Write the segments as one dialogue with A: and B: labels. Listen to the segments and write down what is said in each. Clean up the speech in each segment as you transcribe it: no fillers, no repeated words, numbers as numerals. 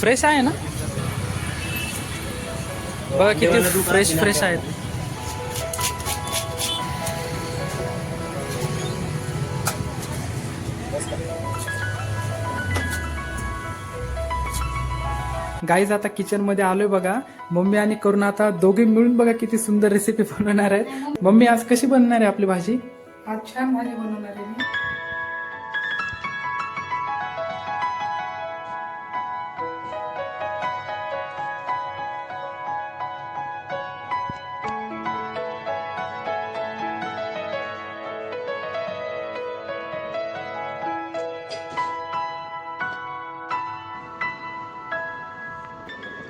A: Fresh आहे ना बघा किती फ्रेश फ्रेश आहेत. गाईज आता किचन मध्ये आलोय बघा. मम्मी आणि करुणा आता दोघे मिळून बघा किती सुंदर रेसिपी बनवणार आहेत. मम्मी आज कशी बनणार आहे आपली भाजी?
B: आज छान भाजी बनवणार आहे मी.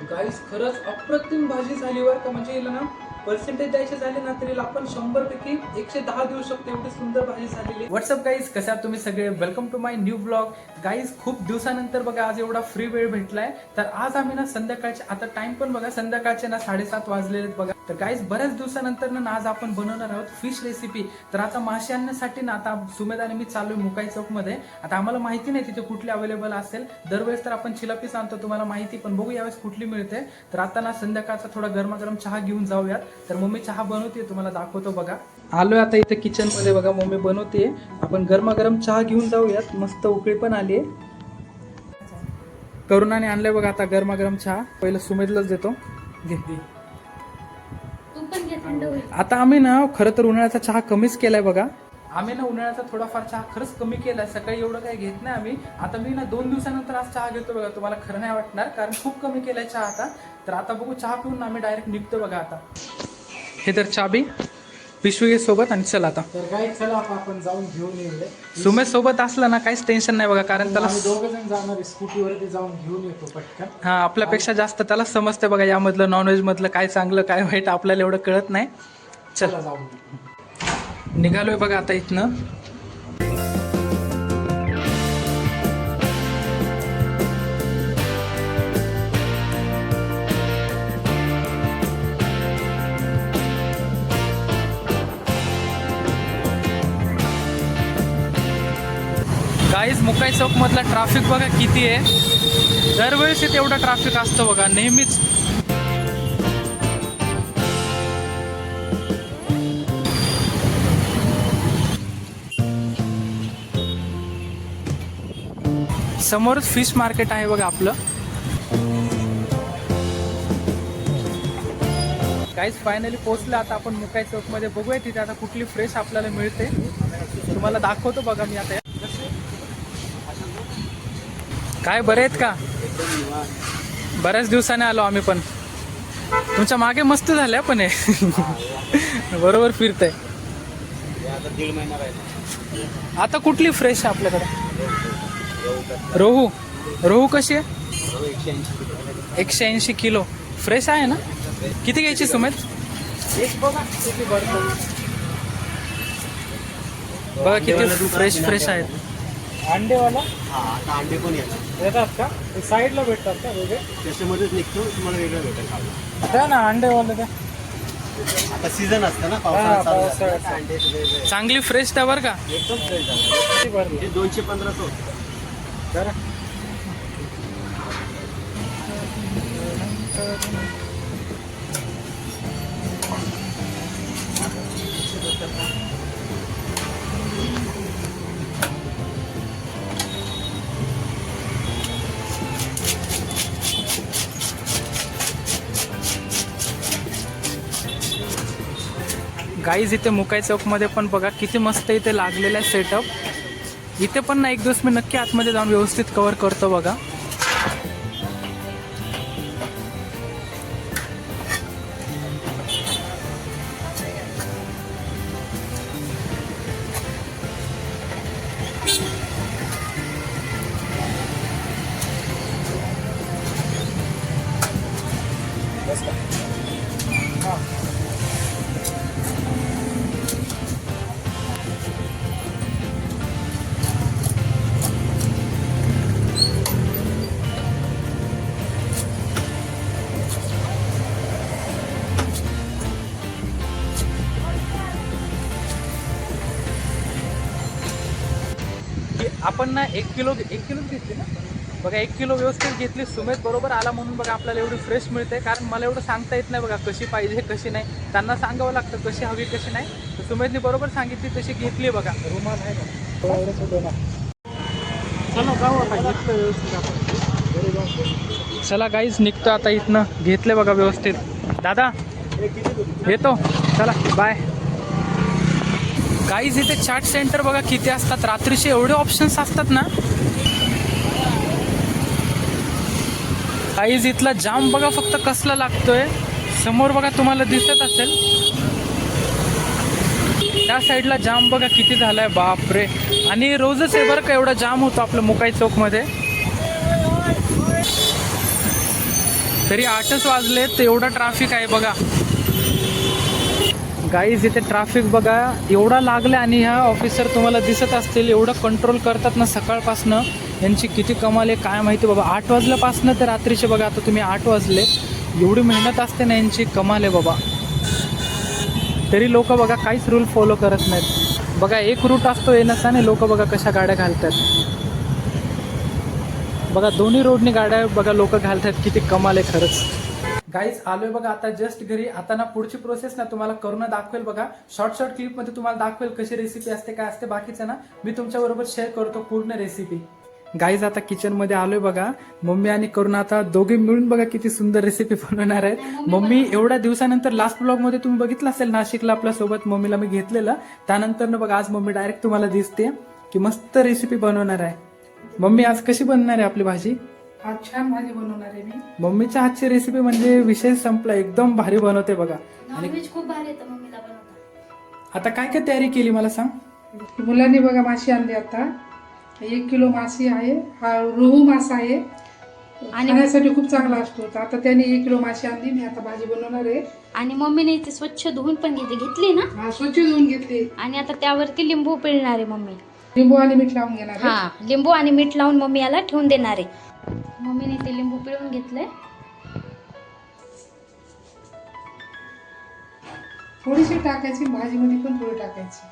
A: गाईस खरंच अप्रतिम भाजी झाली बरं का. म्हणजे हिला ना पर्सेंटेज द्यायचे झाले ना तरी आपण 100 पैकी 110 देऊ शकतो. एवढी सुंदर भाजी झालेली. व्हॉट्सअप गाईज, कसे आहात तुम्ही सगळे? Welcome to my new blog. Guys खूप दिवसानंतर बघा आज एवढा फ्री वेळ भेटलाय. तर आज आम्ही ना संध्याकाळचे, आता टाइम पण बघा संध्याकाळचे ना 7:30 वाजलेले बघा. तर गाईज बऱ्याच दिवसानंतर ना आज आपण बनवणार आहोत फिश रेसिपी. तर आता मासे आणण्यासाठी ना आता सुमेध आणि मी चालू मुकाई चौक मध्ये. आता आम्हाला माहिती नाही तिथे कुठली अवेलेबल असेल. दरवेळेस तर आपण चिलापीस आणतो तुम्हाला माहिती, पण बघू यावेळेस कुठली मिळते. तर आता ना संध्याकाळचा थोडा गरमागरम चहा घेऊन जाऊयात. तर मम्मी चहा बनवते, तुम्हाला दाखवतो बघा. आलोय आता इथे किचन मध्ये बघा, मम्मी बनवते. आपण गरमागरम चहा घेऊन जाऊयात. मस्त उकळी पण आली. करुणाने आणलंय बघा आता गरमागरम चहा. पहिलं सुमेधलाच देतो. घे. आता आम्ही ना खरं तर उन्हाळ्याचा चहा कमीच केलाय बघा. आम्ही ना उन्हाळ्याचा थोडाफार चहा खरंच कमी केलाय. सकाळी एवढं काही घेत नाही आम्ही. आता मी ना 2 दिवसानंतर आज चहा घेतो बघा. तुम्हाला खरं नाही वाटणार, कारण खूप कमी केलाय चहा आता. तर आता बघू, चहा पिऊन आम्ही डायरेक्ट निघतो बघा. आता हे तर चाबी पिशवी सोबत आणि चला आता.
B: तर काय, चला आपण जाऊन घेऊन येऊया.
A: सुमेध सोबत असला ना काहीच टेन्शन नाही बघा, कारण त्याला
B: दोघं जण जाणार आहे स्कूटीवरती, जाऊन घेऊन येतो पटकन.
A: हा आपल्यापेक्षा जास्त त्याला समजते बघा यामधलं नॉनव्हेज मधलं काय चांगलं काय वाईट आपल्याला एवढं कळत नाही. चला
B: जाऊन
A: निघालोय बघा आता इथनं. गाईज मुकाई चौक मधला ट्रॅफिक बघा किती आहे. दरवेळेस इथे एवढं ट्रॅफिक असतं बघा नेहमीच. समोरच फिश मार्केट आहे बघा आपलं. गाईज फायनली पोहोचलं आता आपण मुकाई चौक मध्ये. बघूया तिथे आता कुठली फ्रेश आपल्याला मिळते, तुम्हाला दाखवतो बघा मी आता. काय बरे आहेत का? बऱ्याच दिवसाने आलो आम्ही पण. तुमच्या मागे मस्त झाल्या पण हे बरोबर फिरतंय. आता कुठली फ्रेश आहे आपल्याकडे? रोहू. रोहू कशी आहे? 180 किलो फ्रेश आहे ना? किती घ्यायची सुमेध? बघा किती फ्रेश फ्रेश आहेत.
B: अंडेवाला
C: आता अंडे पण
B: येतात का? साईडला भेटतात का वेगळे?
C: त्याच्यामध्येच निघतो, तुम्हाला वेगळं भेटेल.
B: द्या ना अंडेवाला द्या.
C: आता सीझन असतं ना
B: पावसाळ्यात.
C: अंडे वेगळे
A: चांगली फ्रेश द्या बरं का.
C: एकदम फ्रेश झालं.
B: किती भरली?
C: हे 215
B: जरा
A: गाईज इथे मुकाई चौक मध्ये पण बघा किती मस्त इथे लागलेला आहे सेटअप. इथे पण ना एक दिवस मी नक्की आतमध्ये जाऊन व्यवस्थित कव्हर करतो बघा. आपण ना 1 किलो घेतली ना. बघा 1 किलो व्यवस्थित घेतली. सुमेध बरोबर आला म्हणून बघा आपल्याला एवढी फ्रेश मिळते, कारण मला एवढं सांगता येत नाही बघा कशी पाहिजे कशी नाही. त्यांना सांगावं लागतं कशी हवी कशी नाही. तर सुमेधने बरोबर सांगितली तशी घेतली बघा.
B: रुमाल आहे का एवढंच होतं ना. चला जाऊ आता घेतलं व्यवस्थित आपण.
A: चला गाईज निघतो आता इथनं. घेतले बघा व्यवस्थित. दादा येतो, चला बाय. गाईज इथे चाट सेंटर बघा किती असतात. रात्रीचे एवढे ऑप्शन्स असतात ना. गाईज इथला जाम बघा फक्त कसला लागतोय. समोर बघा तुम्हाला दिसत असेल त्या साईडला जाम बघा किती झालाय, बापरे. आणि रोजच आहे बरं का एवढा जाम होतो आपलं मुकाई चौकमध्ये. तरी 8च वाजले तर एवढा ट्रॅफिक आहे बघा. गाईज इथे ट्रॅफिक बघा एवढा लागला. आणि ह्या ऑफिसर तुम्हाला दिसत असतील एवढं कंट्रोल करतात ना सकाळपासनं. यांची किती कमाल आहे काय माहिती बाबा. 8 वाजल्यापासनं तर रात्रीचे बघा आता तुम्ही 8 वाजले. एवढी मेहनत असते ना यांची, कमाल आहे बाबा. तरी लोक बघा काहीच रूल फॉलो करत नाहीत. बघा एक रूट असतो येण्याचा आणि लोक बघा कशा गाड्या घालतात. बघा दोन्ही रोडने गाड्या बघा लोक घालतात. किती कमाल आहे खरंच. गाईज आलोय बघा आता जस्ट घरी. आता ना पुढची प्रोसेस ना तुम्हाला करून दाखवेल बघा. शॉर्ट क्लिपमध्ये तुम्हाला दाखवेल कशी रेसिपी असते काय असते. बाकीचं ना मी तुमच्याबरोबर शेअर करतो पूर्ण रेसिपी. गाईज आता किचनमध्ये आलोय बघा. मम्मी आणि करुणा आता दोघे मिळून बघा किती सुंदर रेसिपी बनवणार आहेत. मम्मी एवढ्या दिवसानंतर लास्ट ब्लॉगमध्ये तुम्ही बघितलं असेल नाशिकला आपल्यासोबत मम्मीला मी घेतलेलं. त्यानंतर ना बघा आज मम्मी डायरेक्ट तुम्हाला दिसते की मस्त रेसिपी बनवणार आहे. मम्मी आज कशी बनणार आहे आपली भाजी?
D: आज छान भाजी बनवणार आहे मी.
A: मम्मीच्या हातची रेसिपी म्हणजे विषय संपला. एकदम भारी बनवते बघा. आणि
E: नॉनव्हेज खूप भारी येतं मम्मीला बनवता.
A: आता काय काय तयारी केली मला सांग.
D: मुलांनी बघा माशी आणली आता. 1 किलो माशी आहे. हा रोहू मासा आहे आणि खाण्यासाठी खूप चांगला असतो. तर आता त्याने 1 किलो माशी आणली. मी आता भाजी बनवणार आहे.
E: आणि मम्मीने ते स्वच्छ धुवून पण घेतली ना.
D: हा स्वच्छ धुवून घेतली.
E: आणि आता त्यावरती लिंबू पिळणार आहे मम्मी.
D: लिंबू आणि मीठ लावून घेणार आहे.
E: हा लिंबू आणि मीठ लावून मम्मी याला ठेवून देणार आहे. मम्मीने ते लिंबू पिळून घेतलंय.
D: थोडीशी टाकायची भाजीमध्ये पण थोडी टाकायची.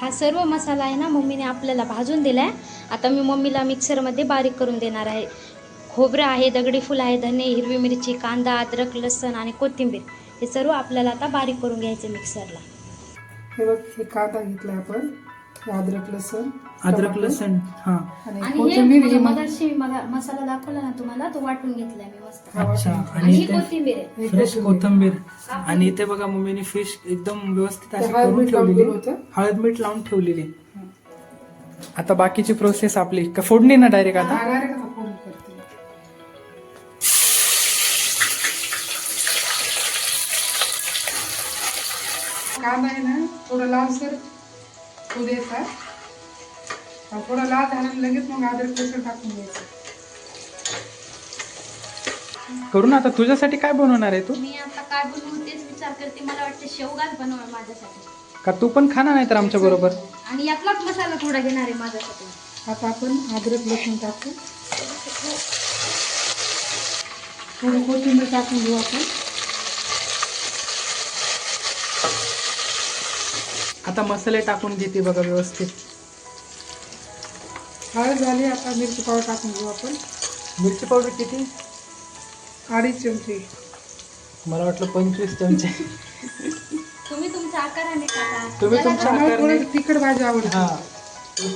E: हा सर्व मसाला आहे ना मम्मीने आपल्याला भाजून दिलाय. आता मी मम्मीला मिक्सरमध्ये बारीक करून देणार आहे. खोबरं आहे, दगडी फूल आहे, धने, हिरवी मिरची, कांदा, अद्रक, लसण आणि कोथिंबीर हे सर्व आपल्याला आता बारीक करून घ्यायचं मिक्सरला.
D: हे बघ हे कांदा घेतला आपण. हे
A: अद्रक लसण हा.
D: आणि
E: आणि
D: कोथिंबीर
E: हे
D: हे
E: मगाशी मसाला दाखवला ना तुम्हाला तो वाटून घेतलाय मी मस्त.
A: अच्छा.
E: आणि
A: आणि
E: ही
A: इथे
E: कोथिंबीर आहे.
A: फ्रेश कोथिंबीर. आणि इथे बघा मम्मीने फिश एकदम व्यवस्थित अशी
D: हळद
A: करून
D: मीठ लावून
A: ठेवलेली.
D: दिलं होतं.
A: हळद मीठ लावून ठेवलेली. आता बाकीची प्रोसेस आपली का फोडणी ना डायरेक्ट आता.
D: डायरेक्ट आता फोडणी करते. कांदा आहे ना थोडा लालसर होऊ द्यायचा. थोडा लाल झाला लगेच मग अद्रक लसूण टाकून द्यायचं.
A: करून आता तुझ्यासाठी काय बनवणार आहे तू?
E: मी आता काय बनवू तेच विचार करते. मला वाटतं शेवगाच बनवणार माझ्यासाठी.
A: का तू पण खाणार नाही तर आमच्या बरोबर?
E: आणि यातलाच मसाला थोडा घेणार आहे माझ्यासाठी.
D: आता आपण अद्रक लसूण टाकू. थोडं कोथिंबीर टाकून घेऊ आपण.
A: आता मसाले टाकून घेते बघा व्यवस्थित.
D: हळद झाली. आता मिरची पावडर टाकून घेऊ आपण.
A: मिरची पावडर किती?
D: 2.5 चमचे.
A: मला वाटलं 25 चमचे.
E: तुम्ही तुमच्या आकाराने टाका.
A: तुम्ही तुमच्या
D: मला
A: आकाराने.
D: थोडं तिखट भाजी आवडते.
A: हा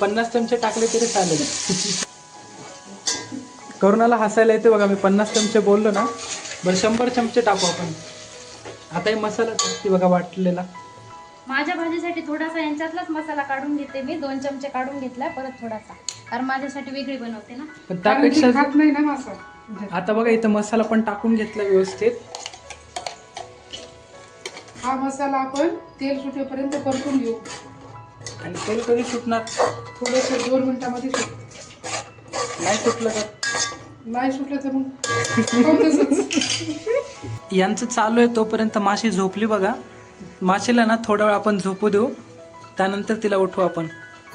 A: 50 चमचे टाकले तरी चालेल. करुणाला हसायला येते बघा. मी 50 चमचे बोललो ना. बरं 100 चमचे टाकू आपण. आता हे मसाला टाकते बघा वाटलेला.
E: माझ्या भाजीसाठी थोडासा यांच्यातलाच मसाला काढून घेते मी. 2 चमचे काढून घेतलाय परत थोडासा, कारण माझ्यासाठी वेगळी बनवते ना.
A: पण
D: कारण
A: त्यापेक्षा
D: ती खात नाही ना मासा.
A: आता बघा इथं मसाला पण टाकून घेतला व्यवस्थित.
D: हा मसाला आपण तेल सुटेपर्यंत परतून घेऊ.
A: आणि तेल कधी सुटणार?
D: थोडंसं 2 मिनिटामध्ये सुट.
A: नाही सुटलं तर
D: नाही सुटलं तर मग तसंच.
A: यांचं चालू आहे तोपर्यंत माशी झोपली बघा. माशीला ना थोडा वेळ आपण झोपू देऊ. त्यानंतर तिला उठवू आपण.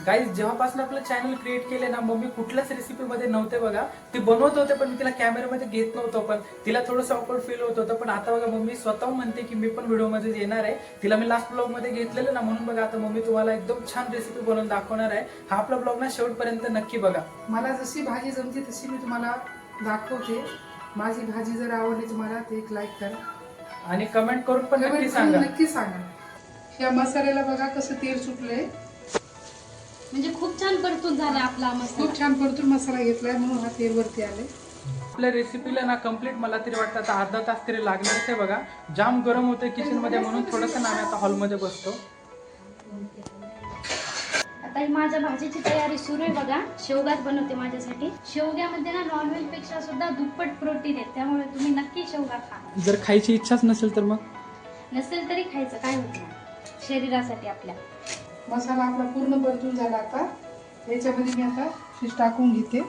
A: गाईज जेव्हापासून आपलं चॅनल क्रिएट केले ना, मम्मी कुठल्याच रेसिपीमध्ये नव्हते बघा. ती बनवत होते पण मी तिला कॅमेऱ्यामध्ये घेत नव्हतो, पण तिला थोडंसं ऑकवर्ड फील होत होतं. पण आता बघा मम्मी स्वतः म्हणते की मी पण व्हिडिओमध्ये येणार आहे. तिला मी लास्ट ब्लॉग मध्ये घेतलेलं ना, म्हणून बघा आता मम्मी तुम्हाला एकदम छान रेसिपी बनवून दाखवणार आहे. हा आपला ब्लॉग ना शेवटपर्यंत नक्की बघा.
D: मला जशी भाजी जमते तशी मी तुम्हाला दाखवते. माझी भाजी जर आवडली तुम्हाला तर एक लाईक करा
A: आणि कमेंट करून पण नक्की
D: कमेंट
A: सांगा.
D: करून नक्की सांगा. या मसाल्याला बघा कसं तेल सुटलंय.
E: म्हणजे खूप छान परतून झाला आपला मसाला.
D: खूप छान परतून मसाला घेतलाय म्हणून हा तेल वरती आले.
A: आपल्या रेसिपीला ना कम्प्लीट मला तरी वाटतं आता अर्धा तास तरी लागणारच आहे बघा. जाम गरम होते किचन मध्ये, म्हणून थोडंसं ना आम्ही आता हॉलमध्ये बसतो.
E: आता ही माझ्या भाजीची तयारी सुरू आहे बघा. शेवगाच बनवते माझ्यासाठी. शेवग्यामध्ये ना नॉनव्हेज पेक्षा सुद्धा दुप्पट प्रोटीन आहे, त्यामुळे तुम्ही नक्की शेवगा खा.
A: जर खायची इच्छाच नसेल तर मग
E: नसेल तरी खायचं, काय होत नाही, शरीरासाठी आपल्या.
D: मसाला आपला पूर्ण परतून झाला. आता याच्यामध्ये मी आता फिश टाकून घेते.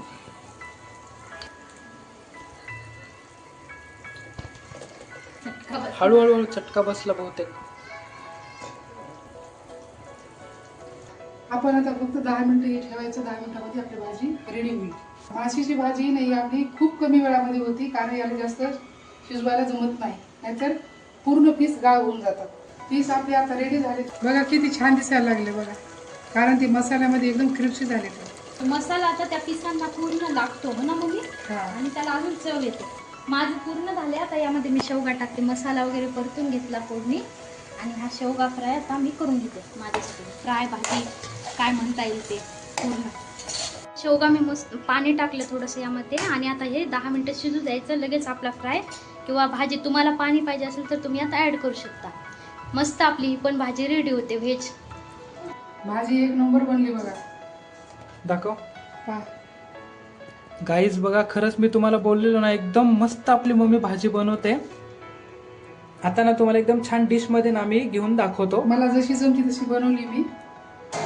A: हळूहळू चटका बसला बहुतेक.
D: आपण आता फक्त 10 मिनिटं हे ठेवायचं. 10 मिनिटामध्ये आपली भाजी रेडी होईल. माशीची भाजी नाही आपली खूप कमी वेळामध्ये होती, कारण याला जास्त शिजवायला जमत नाही, नाहीतर पूर्ण पीस गाळ होऊन जातात. पीस आपले आता रेडी झाले. बघा किती छान दिसायला लागले बघा, कारण ती मसाल्यामध्ये एकदम क्रिस्पी झाले.
E: मसाला आता त्या पिसांना पूर्ण लागतो हो ना मम्मी,
D: हा.
E: आणि त्याला अजून चव येते. माझं पूर्ण झाले. आता यामध्ये मी शेवगा टाकते. मसाला वगैरे परतून घेतला फोडणी, आणि हा शेवगा फ्राय आता मी करून घेते माझ्यासाठी. फ्राय भाजी काय म्हणता येईल ते पूर्ण. शेवगा मी मस्त पाणी टाकलं थोडंसं यामध्ये, आणि आता हे 10 मिनटं शिजू द्यायचं. लगेच आपला फ्राय किंवा भाजी तुम्हाला पाणी पाहिजे असेल तर तुम्ही आता ॲड करू शकता. मस्त आपली ही पण भाजी रेडी होते व्हेज.
D: भाजी एक नंबर बनली बघा.
A: दाखव
D: पहा.
A: गाईज बघा, खरंच मी तुम्हाला बोललेलो ना, एकदम मस्त आपली मम्मी भाजी बनवते. आता ना तुम्हाला एकदम छान डिश मध्ये ना मी घेऊन दाखवतो.
D: मला जशी जमती तशी बनवली मी.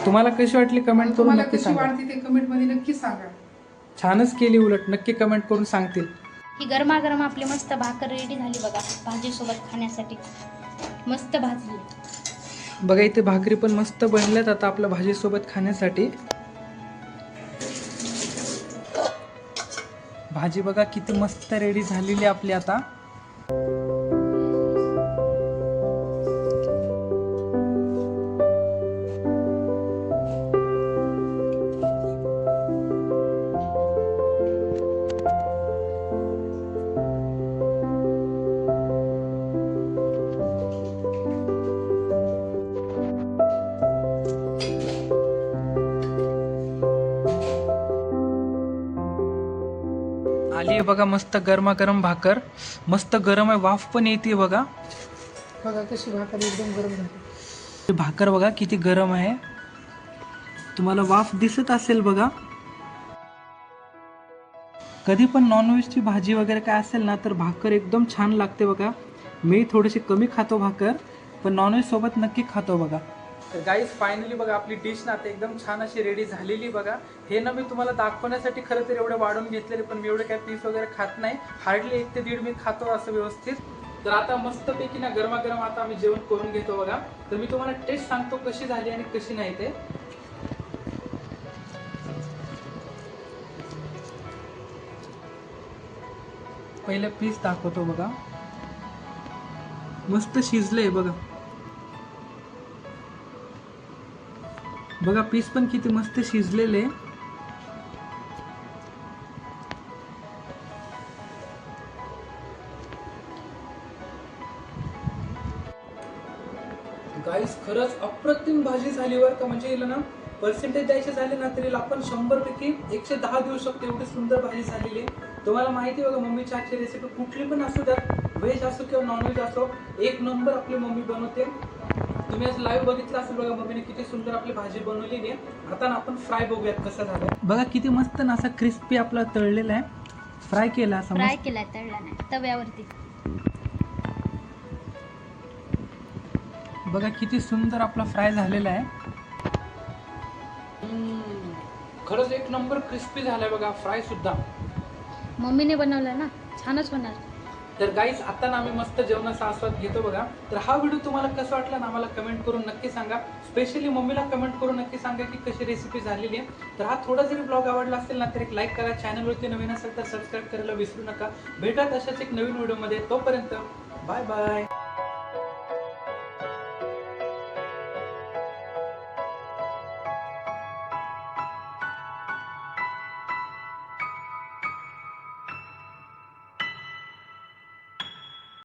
A: तुम्हाला कशी वाटली कमेंट करून
D: तुम्हाला
A: नक्की
D: कशी
A: सांगा.
D: वाटते ते कमेंट मध्ये नक्की सांगा.
A: छानच केली, उलट नक्की कमेंट करून सांगतील.
E: ही गरमागरम आपली मस्त भाकर रेडी झाली बघा भाजीसोबत खाण्यासाठी. मस्त भाजली.
A: बघा इथे भाकरी पण मस्त बनल्यात आता आपल्या भाजीसोबत खाण्यासाठी. भाजी बघा किती मस्त रेडी झालेली आपली आता. आली आहे बघा मस्त गरमागरम भाकर. मस्त गरम आहे, वाफ पण येते बघा.
D: बघा कशी भाकर एकदम गरम झाली.
A: भाकर बघा किती गरम आहे, तुम्हाला वाफ दिसत असेल बघा. कधी पण नॉनव्हेजची भाजी वगैरे काय असेल ना, तर भाकर एकदम छान लागते बघा. मी थोडीशी कमी खातो भाकर, पण नॉनव्हेज सोबत नक्की खातो बघा. तर गाईज फायनली बघा आपली डिश ना आता एकदम छान अशी रेडी झालेली बघा. हे ना मी तुम्हाला दाखवण्यासाठी खरं तर एवढे वाढून घेतलेले, पण मी एवढे काय पीस वगैरे खात नाही. हार्डली 1 ते 1.5 मी खातो असं व्यवस्थित. तर आता मस्तपैकी ना गरमागरम आता आम्ही जेवण करून घेतो बघा. तर मी तुम्हाला टेस्ट सांगतो कशी झाली आणि कशी नाही ते. पहिले पीस दाखवतो बघा. मस्त शिजलंय बघा. बघा पीस पण किती मस्त शिजलेले. गाईस खरंच अप्रतिम भाजी झाली बरं का. म्हणजे हिला ना पर्सेंटेज द्यायचे झाले ना तरी आपण 100 पैकी 110 देऊ शकतो, एवढी सुंदर भाजी झालेली. तुम्हाला माहिती बघा मम्मीची आजची रेसिपी कुठली पण असू द्या, व्हेज असो किंवा नॉनव्हेज असो, एक नंबर आपली मम्मी बनवते. तुम्ही आज लाईव्ह बघितलं असेल बघा मम्मीने किती सुंदर आपली भाजी बनवलेली आहे. आता ना आपण फ्राय बघूयात कसं झालं. बघा किती मस्त ना असा क्रिस्पी आपला तळलेला आहे, फ्राय केला असा.
E: फ्राय केलाय, तळला नाही, तव्यावरती.
A: बघा किती सुंदर आपला फ्राय झालेला आहे. खरंच एक नंबर क्रिस्पी झालाय बघा फ्राय सुद्धा.
E: मम्मीने बनवला ना, छानच होणार.
A: तर गाईज आता ना आम्ही मस्त जेवणाचा आस्वाद घेतो बघा. तर हा व्हिडिओ तुम्हाला कसा वाटला ना आम्हाला कमेंट करून नक्की सांगा. स्पेशली मम्मीला कमेंट करून नक्की सांगा की कशी रेसिपी झालेली आहे. तर हा थोडा जरी ब्लॉग आवडला असेल ना तर एक लाईक करा. चॅनलवरती नवीन असेल तर सबस्क्राईब करायला विसरू नका. भेटत अशाच एक नवीन व्हिडिओमध्ये. तोपर्यंत बाय बाय.